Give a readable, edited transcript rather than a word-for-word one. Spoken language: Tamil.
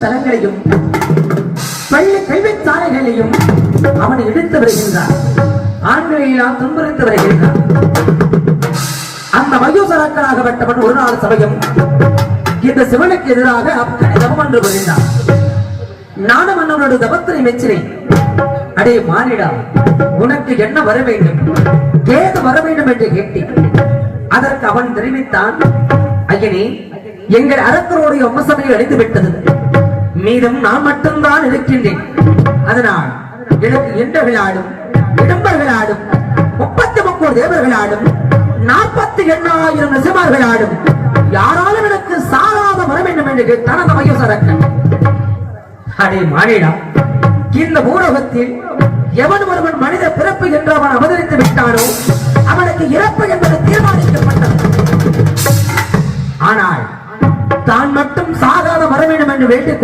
தலங்களையும் பள்ளி கல்விச்சாலைகளையும் அவன் இழுத்து வருகின்றான். ஆண்களை எல்லாம் துன்புறுத்து வருகின்றான். அந்த மயூசராக்கனாகப்பட்டவன் ஒரு நாள் சமயம் இந்த சிவனுக்கு எதிராக அப்படி தவம் என்று வருகின்றான். நானும் அண்ணனோட தவத்தினை மெச்சினேன். அடே மானிடா, உனக்கு என்ன வர வேண்டும், ஏது வர வேண்டும் என்று கேட்டேன். அதற்கு அவன் தெரிவித்தான், ஐயனே, எங்கள் அரக்கருடைய வம்சமே அழிந்து விட்டது, மீதம் நான் மட்டும்தான் இருக்கின்றேன். அதனால் எனக்கு எண்டர்களாடும் இடம்பர்களாடும் 33 தேவர்களாடும் 48,000 நிசமார்களாடும் யாராலும் எனக்கு சாகாத வர வேண்டும் என்று கேட்டான் அந்த மயூசரக்கன். அடே மானிடா, இந்த பூலோகத்தில் எவன் ஒருவன் மனித பிறப்பு என்று அவன் அவதரித்து விட்டானோ அவனுக்கு இறப்பு என்பது தீர்மானிக்கப்பட்டது. ஆனால் தான் மட்டும் சாகாத வர வேண்டும் என்று வேண்டிக்